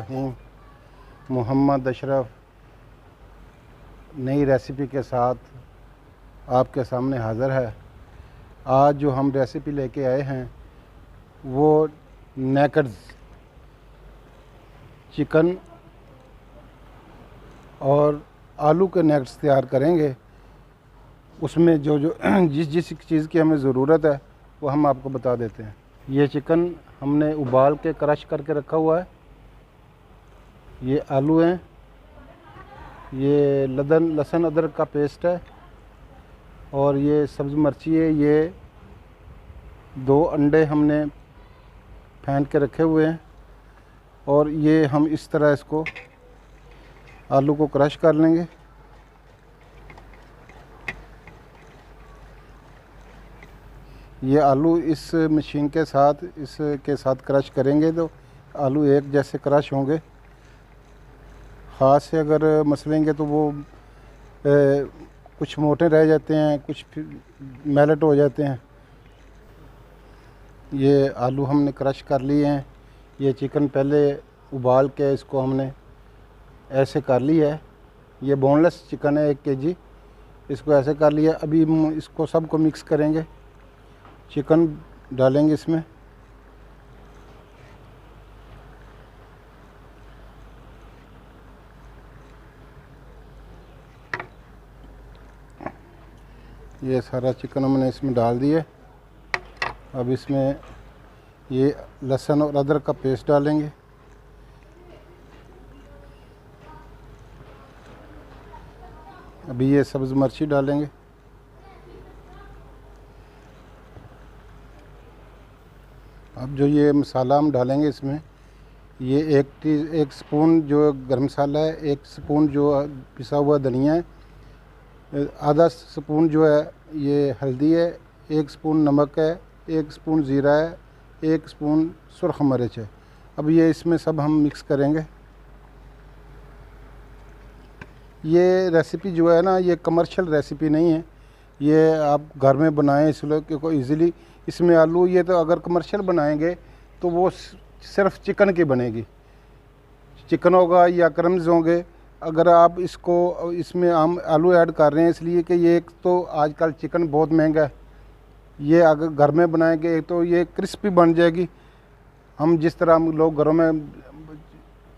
रहीम। मोहम्मद अशरफ नई रेसिपी के साथ आपके सामने हाज़िर है। आज जो हम रेसिपी लेके आए हैं वो नेकड्स चिकन और आलू के नेकड्स तैयार करेंगे। उसमें जो जो जिस चीज़ की हमें ज़रूरत है वो हम आपको बता देते हैं। ये चिकन हमने उबाल के क्रश करके रखा हुआ है। ये आलू हैं, ये लहसुन अदरक का पेस्ट है और ये सब्ज़ मिर्ची है। ये 2 अंडे हमने फेंट के रखे हुए हैं और ये हम इस तरह इसको आलू को क्रश कर लेंगे। ये आलू इस मशीन के साथ इसके साथ क्रश करेंगे तो आलू एक जैसे क्रश होंगे। हाथ से अगर मसलेंगे तो वो कुछ मोटे रह जाते हैं, कुछ मेल्ट हो जाते हैं। ये आलू हमने क्रश कर लिए हैं। ये चिकन पहले उबाल के इसको हमने ऐसे कर लिया है। ये बोनलेस चिकन है 1 केजी। इसको ऐसे कर लिया। अभी हम इसको सबको मिक्स करेंगे। चिकन डालेंगे इसमें, ये सारा चिकन हमने इसमें डाल दिया। अब इसमें ये लहसुन और अदरक का पेस्ट डालेंगे। अभी ये सब्ज़ मिर्ची डालेंगे। अब जो ये मसाला हम डालेंगे इसमें, ये एक स्पून जो गरम मसाला है, 1 स्पून जो पिसा हुआ धनिया है, आधा स्पून जो है ये हल्दी है, 1 स्पून नमक है, 1 स्पून ज़ीरा है, 1 स्पून सुरख मिर्च है। अब ये इसमें सब हम मिक्स करेंगे। ये रेसिपी जो है ना, ये कमर्शियल रेसिपी नहीं है। ये आप घर में बनाएं इसलिए क्योंकि ईज़िली इसमें आलू, ये तो अगर कमर्शियल बनाएंगे तो वो सिर्फ चिकन की बनेगी। चिकन होगा या क्रम्स होंगे। अगर आप इसको इसमें हम आलू ऐड कर रहे हैं इसलिए कि ये एक तो आजकल चिकन बहुत महंगा है। ये अगर घर में बनाएंगे तो ये क्रिस्पी बन जाएगी। हम जिस तरह हम लोग घरों में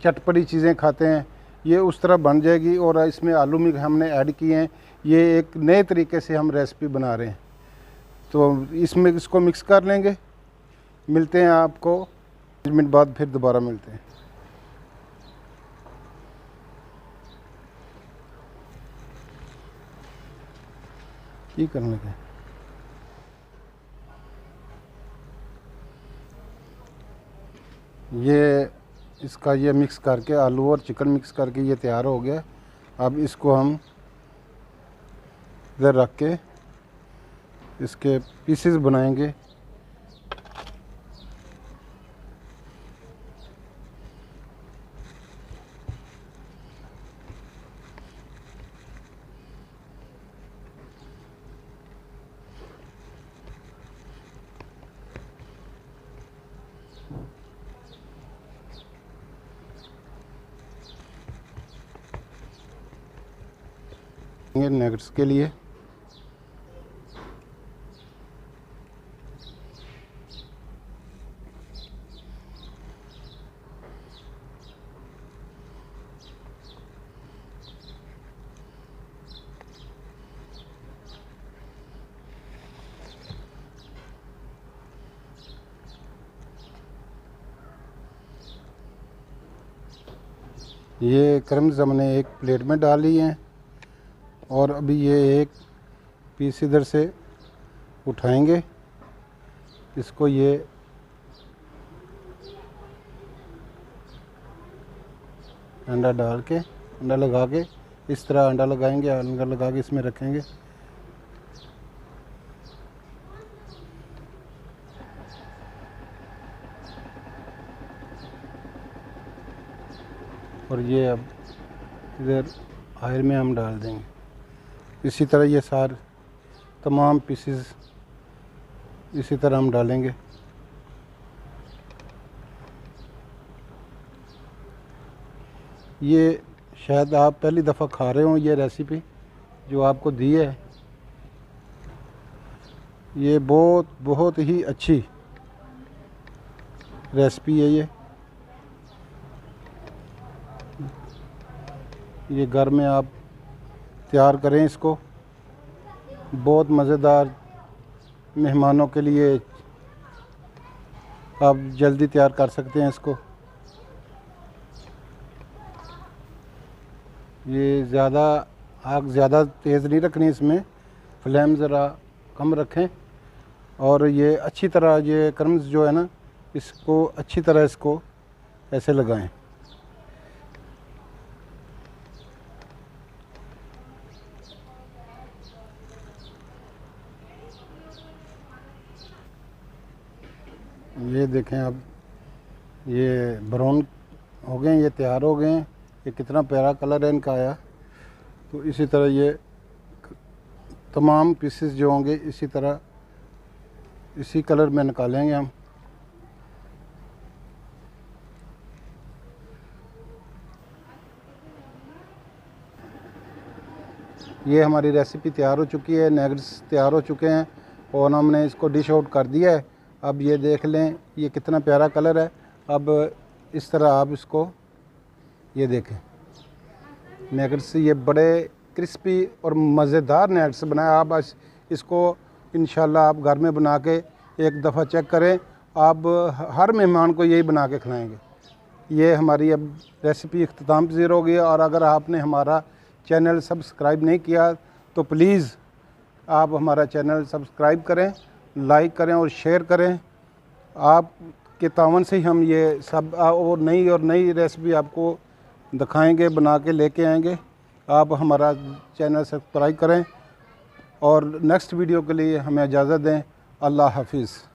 चटपटी चीज़ें खाते हैं ये उस तरह बन जाएगी। और इसमें आलू में हमने ऐड किए हैं। ये एक नए तरीके से हम रेसिपी बना रहे हैं। तो इसमें इसको मिक्स कर लेंगे। मिलते हैं आपको 5 मिनट बाद, फिर दोबारा मिलते हैं। ये करने के ये इसका ये मिक्स करके आलू और चिकन मिक्स करके ये तैयार हो गया। अब इसको हम इधर रख के इसके पीसेस बनाएंगे। नगेट्स के लिए ये क्रम्स हमने एक प्लेट में डाल लिए हैं और अभी ये एक पीस इधर से उठाएंगे। इसको ये अंडा डाल के, अंडा लगा के, इस तरह अंडा लगाएंगे। अंडा लगा के इसमें रखेंगे। और ये अब इधर आयल में हम डाल देंगे। इसी तरह ये सारे तमाम पीसेस इसी तरह हम डालेंगे। ये शायद आप पहली दफ़ा खा रहे हो ये रेसिपी जो आपको दी है। ये बहुत ही अच्छी रेसिपी है। ये घर में आप तैयार करें इसको, बहुत मज़ेदार। मेहमानों के लिए आप जल्दी तैयार कर सकते हैं इसको। ये आग ज़्यादा तेज़ नहीं रखनी, इसमें फ्लेम ज़रा कम रखें। और ये अच्छी तरह ये क्रम्स जो है ना, इसको अच्छी तरह इसको ऐसे लगाएं। ये देखें अब ये ब्राउन हो गए, ये तैयार हो गए हैं। ये कितना प्यारा कलर है इनका आया। तो इसी तरह ये तमाम पीसेस जो होंगे इसी तरह इसी कलर में निकालेंगे हम। ये हमारी रेसिपी तैयार हो चुकी है, नगेट्स तैयार हो चुके हैं और हमने इसको डिश आउट कर दिया है। अब ये देख लें ये कितना प्यारा कलर है। अब इस तरह आप इसको ये देखें नगेट्स, ये बड़े क्रिस्पी और मज़ेदार नगेट्स बनाए। आप इसको इंशाल्लाह आप घर में बना के एक दफ़ा चेक करें, आप हर मेहमान को यही बना के खिलाएँगे। ये हमारी अब रेसिपी इख्तिताम पज़ीर हो गई। और अगर आपने हमारा चैनल सब्सक्राइब नहीं किया तो प्लीज़ आप हमारा चैनल सब्सक्राइब करें, लाइक करें और शेयर करें। आपके तावन से ही हम ये सब और नई रेसिपी आपको दिखाएंगे, बना के लेके आएंगे। आप हमारा चैनल सब्सक्राइब करें और नेक्स्ट वीडियो के लिए हमें इजाज़त दें। अल्लाह हाफिज़।